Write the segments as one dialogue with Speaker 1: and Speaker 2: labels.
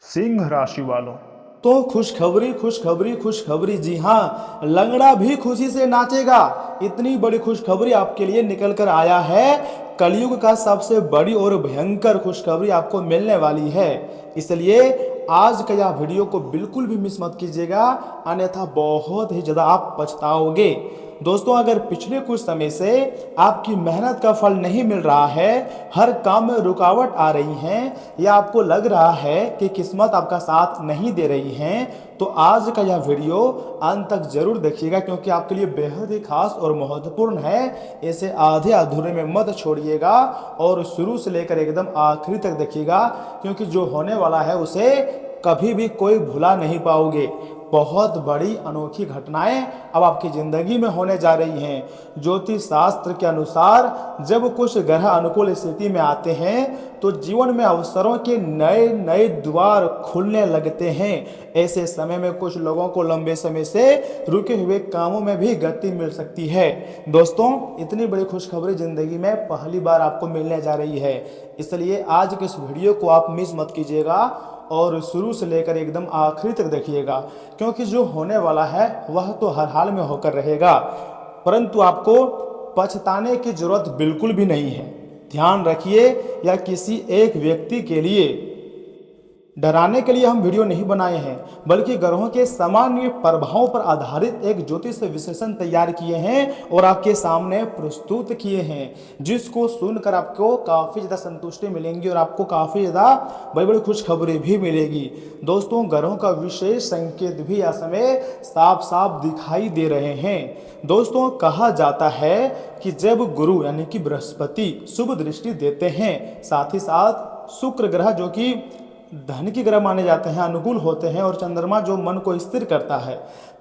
Speaker 1: सिंह राशि वालों,
Speaker 2: तो खुशखबरी खुशखबरी खुशखबरी, जी हाँ, लंगड़ा भी खुशी से नाचेगा। इतनी बड़ी खुशखबरी आपके लिए निकल कर आया है। कलयुग का सबसे बड़ी और भयंकर खुशखबरी आपको मिलने वाली है। इसलिए आज का यह वीडियो को बिल्कुल भी मिस मत कीजिएगा, अन्यथा बहुत ही ज़्यादा आप पछताओगे। दोस्तों, अगर पिछले कुछ समय से आपकी मेहनत का फल नहीं मिल रहा है, हर काम में रुकावट आ रही है, या आपको लग रहा है कि किस्मत आपका साथ नहीं दे रही है, तो आज का यह वीडियो अंत तक जरूर देखिएगा, क्योंकि आपके लिए बेहद ही खास और महत्वपूर्ण है। इसे आधे अधूरे में मत छोड़िएगा और शुरू से लेकर एकदम आखिरी तक देखिएगा, क्योंकि जो होने वाला है उसे कभी भी कोई भुला नहीं पाओगे। बहुत बड़ी अनोखी घटनाएं अब आपकी जिंदगी में होने जा रही हैं। ज्योतिष शास्त्र के अनुसार जब कुछ ग्रह अनुकूल स्थिति में आते हैं तो जीवन में अवसरों के नए नए द्वार खुलने लगते हैं। ऐसे समय में कुछ लोगों को लंबे समय से रुके हुए कामों में भी गति मिल सकती है। दोस्तों, इतनी बड़ी खुशखबरी जिंदगी में पहली बार आपको मिलने जा रही है, इसलिए आज के इस वीडियो को आप मिस मत कीजिएगा और शुरू से लेकर एकदम आखिरी तक देखिएगा, क्योंकि जो होने वाला है वह तो हर हाल में होकर रहेगा, परंतु आपको पछताने की जरूरत बिल्कुल भी नहीं है। ध्यान रखिए, या किसी एक व्यक्ति के लिए डराने के लिए हम वीडियो नहीं बनाए हैं, बल्कि ग्रहों के सामान्य प्रभावों पर आधारित एक ज्योतिष विश्लेषण तैयार किए हैं और आपके सामने प्रस्तुत किए हैं, जिसको सुनकर आपको काफ़ी ज़्यादा संतुष्टि मिलेंगी और आपको काफ़ी ज़्यादा बड़ी बड़ी खुशखबरी भी मिलेगी। दोस्तों, ग्रहों का विशेष संकेत भी इस समय साफ साफ दिखाई दे रहे हैं। दोस्तों, कहा जाता है कि जब गुरु यानी कि बृहस्पति शुभ दृष्टि देते हैं, साथ ही साथ शुक्र ग्रह जो कि धन की ग्रह माने जाते हैं अनुकूल होते हैं, और चंद्रमा जो मन को स्थिर करता है,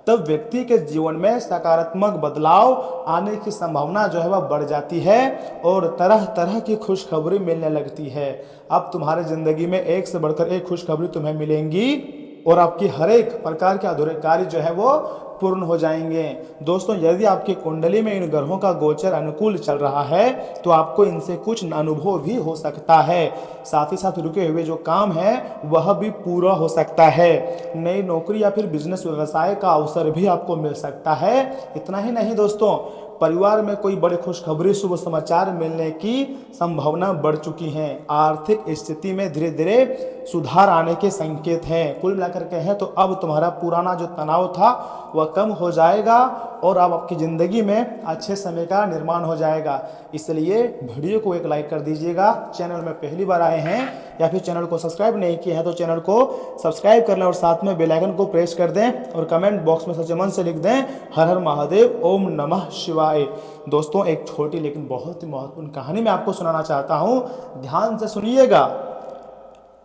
Speaker 2: तब व्यक्ति के जीवन में सकारात्मक बदलाव आने की संभावना जो है वह बढ़ जाती है और तरह तरह की खुशखबरी मिलने लगती है। अब तुम्हारे जिंदगी में एक से बढ़कर एक खुशखबरी तुम्हें मिलेंगी और आपकी हर एक प्रकार के अधूरे कार्य जो है वो पूर्ण हो जाएंगे। दोस्तों, यदि आपकी कुंडली में इन ग्रहों का गोचर अनुकूल चल रहा है तो आपको इनसे कुछ अनुभव भी हो सकता है। साथ ही साथ रुके हुए जो काम है वह भी पूरा हो सकता है। नई नौकरी या फिर बिजनेस व्यवसाय का अवसर भी आपको मिल सकता है। इतना ही नहीं दोस्तों, परिवार में कोई बड़े खुशखबरी शुभ समाचार मिलने की संभावना बढ़ चुकी है। आर्थिक स्थिति में धीरे धीरे सुधार आने के संकेत हैं। कुल मिलाकर के हैं तो अब तुम्हारा पुराना जो तनाव था वह कम हो जाएगा और अब आपकी ज़िंदगी में अच्छे समय का निर्माण हो जाएगा। इसलिए वीडियो को एक लाइक कर दीजिएगा। चैनल में पहली बार आए हैं या फिर चैनल को सब्सक्राइब नहीं किया है तो चैनल को सब्सक्राइब कर लें और साथ में बेल आइकन को प्रेस कर दें और कमेंट बॉक्स में सच्चे मन से लिख दें हर हर महादेव, ओम नमः शिवाय। दोस्तों, एक छोटी लेकिन बहुत ही महत्वपूर्ण कहानी मैं आपको सुनाना चाहता हूँ, ध्यान से सुनिएगा।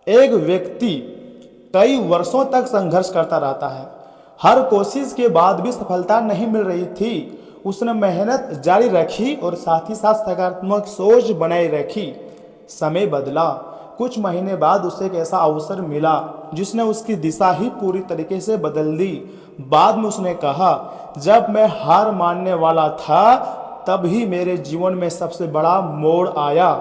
Speaker 2: एक व्यक्ति कई वर्षों तक संघर्ष करता रहता है। हर कोशिश के बाद भी सफलता नहीं मिल रही थी। उसने मेहनत जारी रखी और साथ ही साथ सकारात्मक सोच बनाए रखी। समय बदला। कुछ महीने बाद उसे एक ऐसा अवसर मिला जिसने उसकी दिशा ही पूरी तरीके से बदल दी। बाद में उसने कहा, जब मैं हार मानने वाला था तब ही मेरे जीवन में सबसे बड़ा मोड़ आया।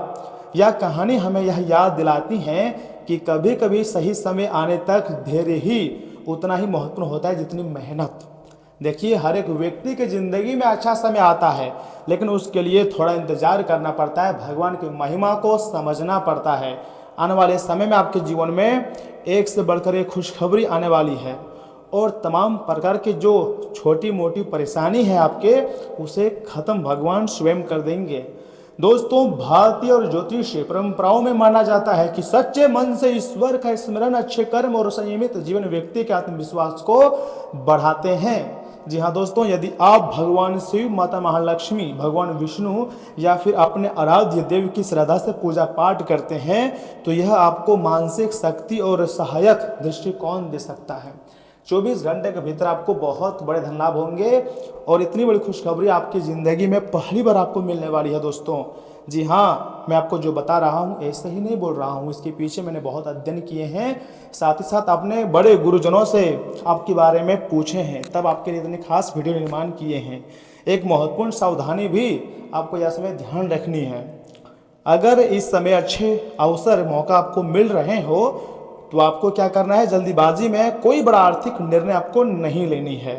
Speaker 2: यह कहानी हमें यह याद दिलाती है कि कभी कभी सही समय आने तक धैर्य ही उतना ही महत्वपूर्ण होता है जितनी मेहनत। देखिए, हर एक व्यक्ति की जिंदगी में अच्छा समय आता है, लेकिन उसके लिए थोड़ा इंतजार करना पड़ता है, भगवान की महिमा को समझना पड़ता है। आने वाले समय में आपके जीवन में एक से बढ़कर एक खुशखबरी आने वाली है और तमाम प्रकार की जो छोटी मोटी परेशानी है आपके, उसे खत्म भगवान स्वयं कर देंगे। दोस्तों, भारतीय और ज्योतिषीय परंपराओं में माना जाता है कि सच्चे मन से ईश्वर का स्मरण, अच्छे कर्म और संयमित जीवन व्यक्ति के आत्मविश्वास को बढ़ाते हैं। जी हाँ दोस्तों, यदि आप भगवान शिव, माता महालक्ष्मी, भगवान विष्णु या फिर अपने आराध्य देव की श्रद्धा से पूजा पाठ करते हैं तो यह आपको मानसिक शक्ति और सहायक दृष्टिकोण दे सकता है। 24 घंटे के भीतर आपको बहुत बड़े धन लाभ होंगे और इतनी बड़ी खुशखबरी आपकी ज़िंदगी में पहली बार आपको मिलने वाली है। दोस्तों, जी हाँ, मैं आपको जो बता रहा हूँ ऐसे ही नहीं बोल रहा हूँ, इसके पीछे मैंने बहुत अध्ययन किए हैं, साथ ही साथ अपने बड़े गुरुजनों से आपके बारे में पूछे हैं, तब आपके लिए इतने खास वीडियो निर्माण किए हैं। एक महत्वपूर्ण सावधानी भी आपको यह समय ध्यान रखनी है। अगर इस समय अच्छे अवसर मौका आपको मिल रहे हो तो आपको क्या करना है, जल्दीबाजी में कोई बड़ा आर्थिक निर्णय आपको नहीं लेनी है,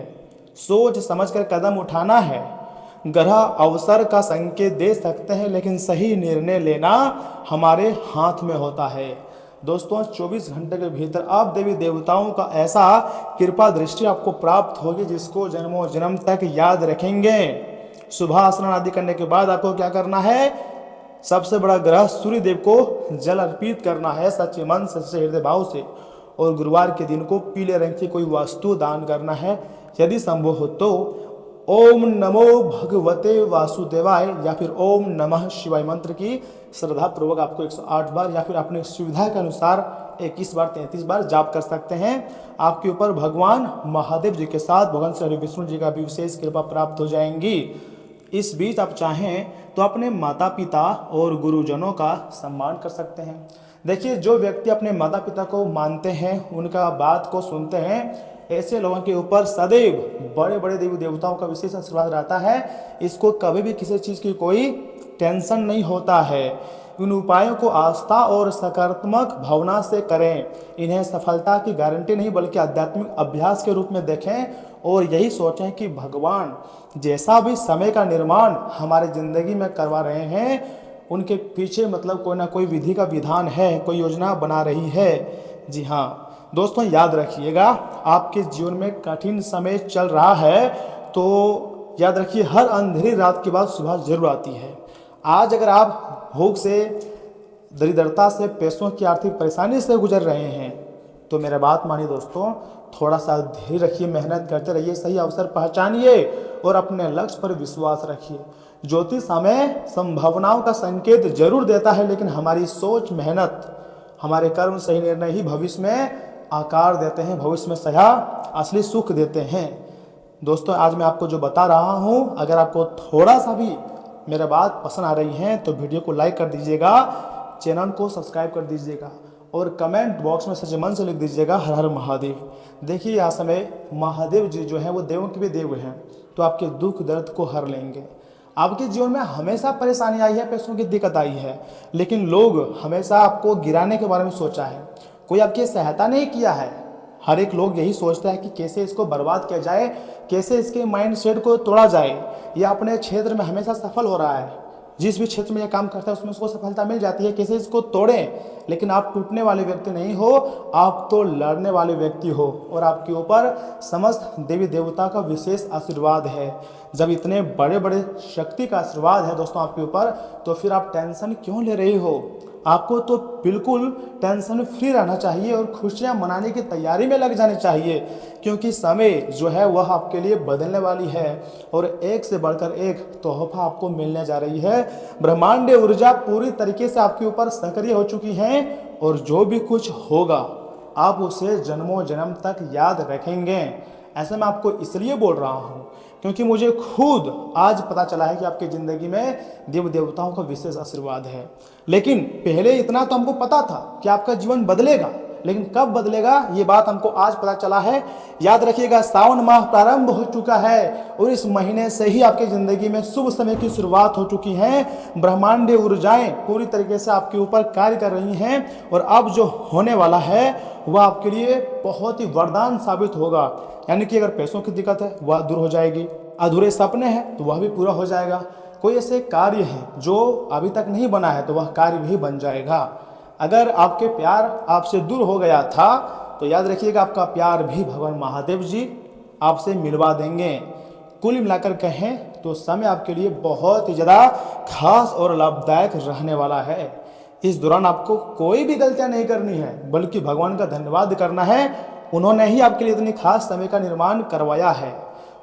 Speaker 2: सोच समझकर कदम उठाना है। ग्रह अवसर का संकेत दे सकते हैं, लेकिन सही निर्णय लेना हमारे हाथ में होता है। दोस्तों 24 घंटे के भीतर आप देवी देवताओं का ऐसा कृपा दृष्टि आपको प्राप्त होगी जिसको जन्मों जन्म तक याद रखेंगे। सुबह स्नान आदि करने के बाद आपको क्या करना है, सबसे बड़ा ग्रह सूर्य देव को जल अर्पित करना है सच्चे मन सच्चे हृदय भाव से, और गुरुवार के दिन को पीले रंग की कोई वस्तु दान करना है। यदि संभव हो तो ओम नमो भगवते वासुदेवाय या फिर ओम नमः शिवाय मंत्र की श्रद्धा पूर्वक आपको 108 बार या फिर अपनी सुविधा के अनुसार 21 बार 33 बार जाप कर सकते हैं। आपके ऊपर भगवान महादेव जी के साथ भगवान श्री विष्णु जी का भी विशेष कृपा प्राप्त हो जाएंगी। इस बीच आप चाहें तो अपने माता पिता और गुरुजनों का सम्मान कर सकते हैं। देखिए, जो व्यक्ति अपने माता पिता को मानते हैं, उनका बात को सुनते हैं, ऐसे लोगों के ऊपर सदैव बड़े बड़े देवी देवताओं का विशेष आशीर्वाद रहता है। इसको कभी भी किसी चीज़ की कोई टेंशन नहीं होता है। इन उपायों को आस्था और सकारात्मक भावना से करें। इन्हें सफलता की गारंटी नहीं बल्कि आध्यात्मिक अभ्यास के रूप में देखें, और यही सोचें कि भगवान जैसा भी समय का निर्माण हमारे ज़िंदगी में करवा रहे हैं, उनके पीछे मतलब कोई ना कोई विधि का विधान है, कोई योजना बना रही है। जी हाँ दोस्तों, याद रखिएगा, आपके जीवन में कठिन समय चल रहा है तो याद रखिए, हर अंधेरी रात के बाद सुबह जरूर आती है। आज अगर आप भूख से, दरिद्रता से, पैसों की आर्थिक परेशानी से गुजर रहे हैं तो मेरा बात मानिए दोस्तों, थोड़ा सा धैर्य रखिए, मेहनत करते रहिए, सही अवसर पहचानिए और अपने लक्ष्य पर विश्वास रखिए। ज्योतिष हमें संभावनाओं का संकेत जरूर देता है, लेकिन हमारी सोच, मेहनत, हमारे कर्म, सही निर्णय ही भविष्य में आकार देते हैं, भविष्य में सया असली सुख देते हैं। दोस्तों आज मैं आपको जो बता रहा हूँ, अगर आपको थोड़ा सा भी मेरा बात पसंद आ रही है तो वीडियो को लाइक कर दीजिएगा, चैनल को सब्सक्राइब कर दीजिएगा और कमेंट बॉक्स में सच्चे मन से लिख दीजिएगा हर हर महादेव। देखिए यहाँ समय महादेव जी जो हैं वो देवों के भी देव हैं, तो आपके दुख दर्द को हर लेंगे। आपके जीवन में हमेशा परेशानी आई है, पैसों की दिक्कत आई है, लेकिन लोग हमेशा आपको गिराने के बारे में सोचा है, कोई आपकी सहायता नहीं किया है। हर एक लोग यही सोचता है कि कैसे इसको बर्बाद किया जाए, कैसे इसके माइंड सेट को तोड़ा जाए। यह अपने क्षेत्र में हमेशा सफल हो रहा है, जिस भी क्षेत्र में यह काम करता है उसमें उसको सफलता मिल जाती है, कैसे इसको तोड़ें। लेकिन आप टूटने वाले व्यक्ति नहीं हो, आप तो लड़ने वाले व्यक्ति हो, और आपके ऊपर समस्त देवी देवता का विशेष आशीर्वाद है। जब इतने बड़े बड़े शक्ति का आशीर्वाद है दोस्तों आपके ऊपर, तो फिर आप टेंशन क्यों ले रहे हो? आपको तो बिल्कुल टेंशन फ्री रहना चाहिए और खुशियां मनाने की तैयारी में लग जानी चाहिए, क्योंकि समय जो है वह आपके लिए बदलने वाली है और एक से बढ़कर एक तोहफा आपको मिलने जा रही है। ब्रह्मांडीय ऊर्जा पूरी तरीके से आपके ऊपर सक्रिय हो चुकी है, और जो भी कुछ होगा आप उसे जन्मों जन्म तक याद रखेंगे। ऐसा मैं आपको इसलिए बोल रहा हूँ क्योंकि मुझे खुद आज पता चला है कि आपकी ज़िंदगी में देव देवताओं का विशेष आशीर्वाद है। लेकिन पहले इतना तो हमको पता था कि आपका जीवन बदलेगा, लेकिन कब बदलेगा ये बात हमको आज पता चला है। याद रखिएगा, सावन माह प्रारंभ हो चुका है और इस महीने से ही आपकी ज़िंदगी में शुभ समय की शुरुआत हो चुकी है। ब्रह्मांडीय ऊर्जाएं पूरी तरीके से आपके ऊपर कार्य कर रही हैं, और अब जो होने वाला है वह आपके लिए बहुत ही वरदान साबित होगा। यानी कि अगर पैसों की दिक्कत है वह दूर हो जाएगी, अधूरे सपने हैं तो वह भी पूरा हो जाएगा, कोई ऐसे कार्य हैं जो अभी तक नहीं बना है तो वह कार्य भी बन जाएगा। अगर आपके प्यार आपसे दूर हो गया था तो याद रखिएगा, आपका प्यार भी भगवान महादेव जी आपसे मिलवा देंगे। कुल मिलाकर कहें तो समय आपके लिए बहुत ही ज़्यादा खास और लाभदायक रहने वाला है। इस दौरान आपको कोई भी गलतियां नहीं करनी है, बल्कि भगवान का धन्यवाद करना है, उन्होंने ही आपके लिए इतनी खास समय का निर्माण करवाया है।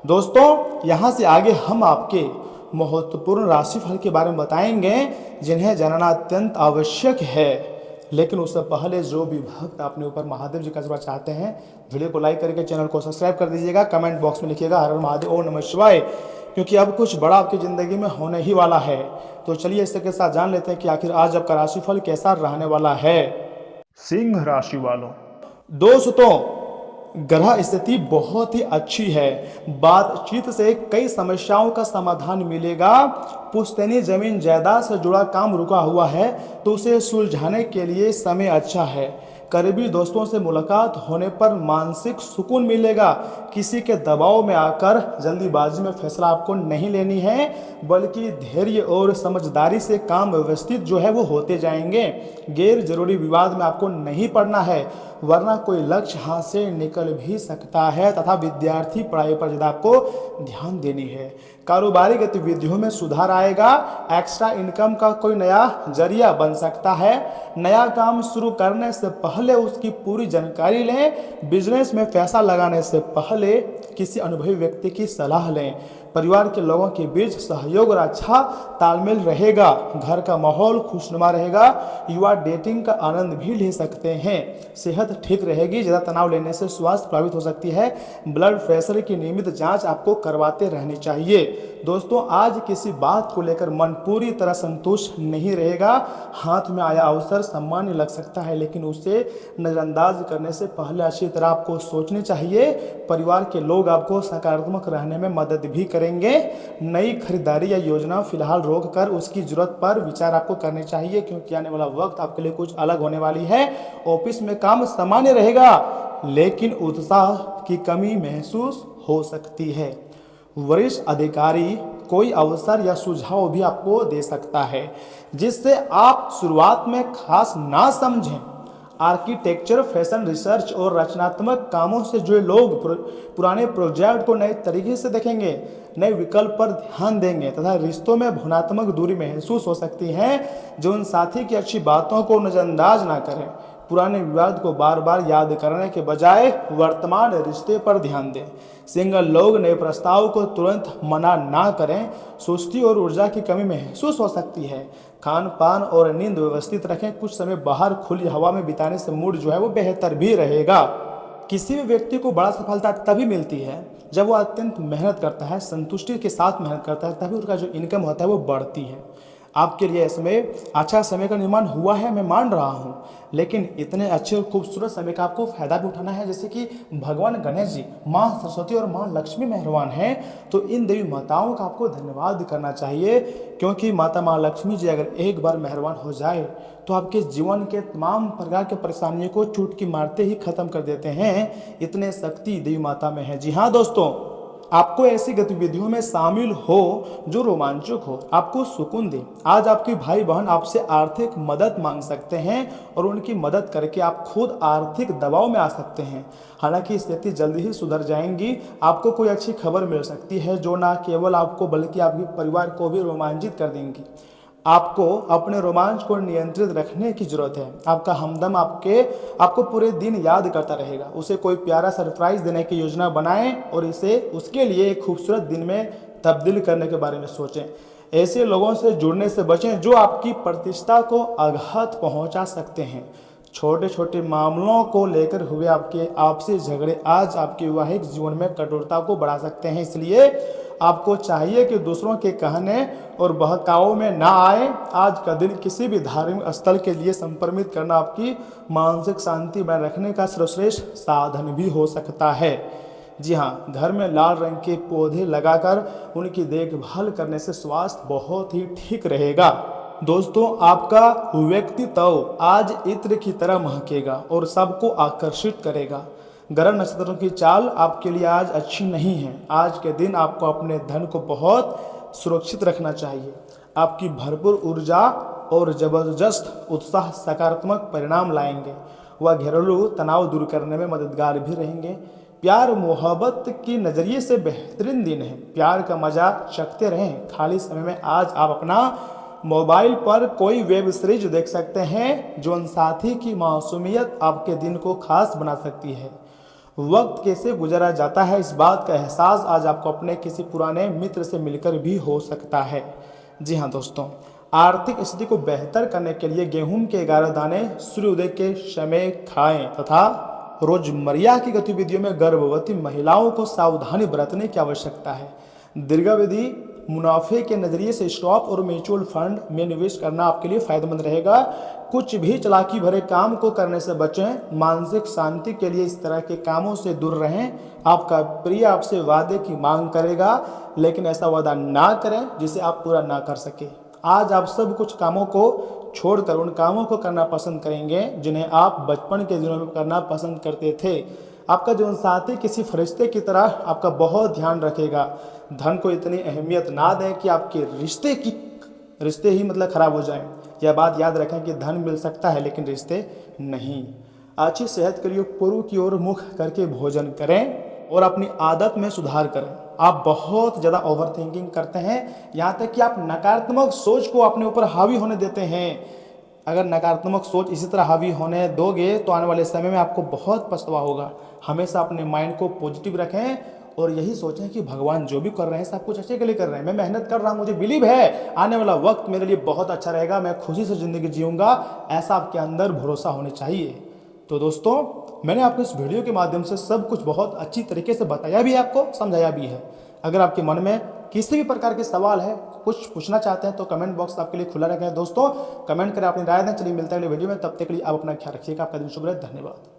Speaker 2: दोस्तों यहाँ से आगे हम आपके महत्वपूर्ण राशिफल के बारे में बताएंगे जिन्हें जानना अत्यंत आवश्यक है। लेकिन उससे पहले जो भी भक्त अपने ऊपर महादेव जी का आशीर्वाद चाहते हैं, वीडियो को लाइक करके चैनल को सब्सक्राइब कर दीजिएगा, कमेंट बॉक्स में लिखिएगा हर हर महादेव, ओम नमः शिवाय, क्योंकि अब कुछ बड़ा आपकी ज़िंदगी में होने ही वाला है। तो चलिए इसके के साथ जान लेते हैं कि आखिर आज आपका राशिफल कैसा रहने वाला है। सिंह राशि वालों, दोस्तों ग्रह स्थिति बहुत ही अच्छी है। बातचीत से कई समस्याओं का समाधान मिलेगा। पुश्तैनी जमीन जायदाद से जुड़ा काम रुका हुआ है तो उसे सुलझाने के लिए समय अच्छा है। करीबी दोस्तों से मुलाकात होने पर मानसिक सुकून मिलेगा। किसी के दबाव में आकर जल्दीबाजी में फैसला आपको नहीं लेनी है, बल्कि धैर्य और समझदारी से काम व्यवस्थित जो है वो होते जाएंगे। गैर जरूरी विवाद में आपको नहीं पड़ना है, वरना कोई लक्ष्य हाथ से निकल भी सकता है। तथा विद्यार्थी पढ़ाई पर ज़्यादा आपको ध्यान देनी है। कारोबारी गतिविधियों में सुधार आएगा। एक्स्ट्रा इनकम का कोई नया जरिया बन सकता है। नया काम शुरू करने से पहले उसकी पूरी जानकारी लें। बिजनेस में पैसा लगाने से पहले किसी अनुभवी व्यक्ति की सलाह लें। परिवार के लोगों के बीच सहयोग और अच्छा तालमेल रहेगा। घर का माहौल खुशनुमा रहेगा। युवा डेटिंग का आनंद भी ले सकते हैं। सेहत ठीक रहेगी। ज़्यादा तनाव लेने से स्वास्थ्य प्रभावित हो सकती है। ब्लड प्रेशर की नियमित जांच आपको करवाते रहनी चाहिए। दोस्तों, आज किसी बात को लेकर मन पूरी तरह संतुष्ट नहीं रहेगा। हाथ में आया अवसर सामान्य लग सकता है, लेकिन उसे नज़रअंदाज करने से पहले अच्छी तरह आपको सोचनी चाहिए। परिवार के लोग आपको सकारात्मक रहने में मदद भी करेंगे। नई खरीदारी या योजना फिलहाल रोक कर उसकी जरूरत पर विचार आपको करनी चाहिए, क्योंकि आने वाला वक्त आपके लिए कुछ अलग होने वाली है। ऑफिस में काम सामान्य रहेगा, लेकिन उत्साह की कमी महसूस हो सकती है। वरिष्ठ अधिकारी कोई अवसर या सुझाव भी आपको दे सकता है, जिससे आप शुरुआत में खास ना समझें। आर्किटेक्चर, फैशन, रिसर्च और रचनात्मक कामों से जुड़े लोग पुराने प्रोजेक्ट को नए तरीके से देखेंगे, नए विकल्प पर ध्यान देंगे। तथा रिश्तों में भावनात्मक दूरी महसूस हो सकती है। जीवन साथी की अच्छी बातों को नज़रअंदाज ना करें। पुराने विवाद को बार बार याद करने के बजाय वर्तमान रिश्ते पर ध्यान दें। सिंगल लोग नए प्रस्ताव को तुरंत मना ना करें। सुस्ती और ऊर्जा की कमी महसूस हो सकती है। खान पान और नींद व्यवस्थित रखें। कुछ समय बाहर खुली हवा में बिताने से मूड जो है वो बेहतर भी रहेगा। किसी भी व्यक्ति को बड़ा सफलता तभी मिलती है जब वो अत्यंत मेहनत करता है, संतुष्टि के साथ मेहनत करता है, तभी उसका जो इनकम होता है वो बढ़ती है। आपके लिए इसमें अच्छा समय का निर्माण हुआ है, मैं मान रहा हूँ, लेकिन इतने अच्छे और खूबसूरत समय का आपको फायदा भी उठाना है। जैसे कि भगवान गणेश जी, माँ सरस्वती और माँ लक्ष्मी मेहरबान हैं, तो इन देवी माताओं का आपको धन्यवाद करना चाहिए, क्योंकि माता माँ लक्ष्मी जी अगर एक बार मेहरबान हो जाए तो आपके जीवन के तमाम प्रकार के परेशानियों को चुटकी मारते ही खत्म कर देते हैं। इतने शक्ति देवी माता में है। जी हाँ दोस्तों, आपको ऐसी गतिविधियों में शामिल हो जो रोमांचक हो, आपको सुकून दे। आज आपके भाई बहन आपसे आर्थिक मदद मांग सकते हैं और उनकी मदद करके आप खुद आर्थिक दबाव में आ सकते हैं। हालांकि स्थिति जल्दी ही सुधर जाएंगी। आपको कोई अच्छी खबर मिल सकती है जो ना केवल आपको बल्कि आपके परिवार को भी रोमांचित कर देंगी। आपको अपने रोमांच को नियंत्रित रखने की जरूरत है। आपका हमदम आपको पूरे दिन याद करता रहेगा। उसे कोई प्यारा सरप्राइज देने की योजना बनाएं और इसे उसके लिए एक खूबसूरत दिन में तब्दील करने के बारे में सोचें। ऐसे लोगों से जुड़ने से बचें जो आपकी प्रतिष्ठा को आघात पहुंचा सकते हैं। छोटे छोटे मामलों को लेकर हुए आपसी झगड़े आज आपके वैवाहिक जीवन में कठोरता को बढ़ा सकते हैं। इसलिए आपको चाहिए कि दूसरों के कहने और बहकावों में ना आए। आज का दिन किसी भी धार्मिक स्थल के लिए संप्रमित करना आपकी मानसिक शांति बनाए रखने का सर्वश्रेष्ठ साधन भी हो सकता है। जी हाँ, घर में लाल रंग के पौधे लगाकर उनकी देखभाल करने से स्वास्थ्य बहुत ही ठीक रहेगा। दोस्तों, आपका व्यक्तित्व आज इत्र की तरह महकेगा और सबको आकर्षित करेगा। ग्रह नक्षत्रों की चाल आपके लिए आज अच्छी नहीं है। आज के दिन आपको अपने धन को बहुत सुरक्षित रखना चाहिए। आपकी भरपूर ऊर्जा और जबरदस्त उत्साह सकारात्मक परिणाम लाएंगे। वह घरेलू तनाव दूर करने में मददगार भी रहेंगे। प्यार मोहब्बत की नज़रिए से बेहतरीन दिन है। प्यार का मजा चखते रहें। खाली समय में आज आप अपना मोबाइल पर कोई वेब सीरीज देख सकते हैं। जीवन साथी की मासूमियत आपके दिन को खास बना सकती है। वक्त कैसे गुजरा जाता है, इस बात का एहसास आज आपको अपने किसी पुराने मित्र से मिलकर भी हो सकता है। जी हाँ दोस्तों, आर्थिक स्थिति को बेहतर करने के लिए गेहूं के 11 दाने सूर्योदय के समय खाएं तथा रोजमर्रा की गतिविधियों में गर्भवती महिलाओं को सावधानी बरतने की आवश्यकता है। दीर्घावधि मुनाफे के नज़रिए से स्टॉक और म्यूचुअल फंड में निवेश करना आपके लिए फायदेमंद रहेगा। कुछ भी चालाकी भरे काम को करने से बचें। मानसिक शांति के लिए इस तरह के कामों से दूर रहें। आपका प्रिय आपसे वादे की मांग करेगा, लेकिन ऐसा वादा ना करें जिसे आप पूरा ना कर सके। आज आप सब कुछ कामों को छोड़कर उन कामों को करना पसंद करेंगे जिन्हें आप बचपन के दिनों में करना पसंद करते थे। आपका जीवन साथी किसी फरिश्ते की तरह आपका बहुत ध्यान रखेगा। धन को इतनी अहमियत ना दें कि आपके रिश्ते ही मतलब खराब हो जाएं। यह बात याद रखें कि धन मिल सकता है लेकिन रिश्ते नहीं। अच्छी सेहत के लिए पूर्व की ओर मुख करके भोजन करें और अपनी आदत में सुधार करें। आप बहुत ज़्यादा ओवर थिंकिंग करते हैं, यहाँ तक कि आप नकारात्मक सोच को अपने ऊपर हावी होने देते हैं। अगर नकारात्मक सोच इसी तरह हावी होने दोगे तो आने वाले समय में आपको बहुत पछतावा होगा। हमेशा अपने माइंड को पॉजिटिव रखें और यही सोचें कि भगवान जो भी कर रहे हैं सब कुछ अच्छे के लिए कर रहे हैं। मैं मेहनत कर रहा हूँ, मुझे बिलीव है आने वाला वक्त मेरे लिए बहुत अच्छा रहेगा, मैं खुशी से ज़िंदगी जीऊँगा, ऐसा आपके अंदर भरोसा होना चाहिए। तो दोस्तों, मैंने आपको इस वीडियो के माध्यम से सब कुछ बहुत अच्छी तरीके से बताया भी है, आपको समझाया भी है। अगर आपके मन में किसी भी प्रकार के सवाल है, कुछ पूछना चाहते हैं तो कमेंट बॉक्स आपके लिए खुला रखा है। दोस्तों, कमेंट करें, अपनी राय दें। चलिए मिलते हैं अगले वीडियो में, तब तक के लिए आप अपना ख्याल रखिएगा। आपका दिन शुभ रहे। धन्यवाद।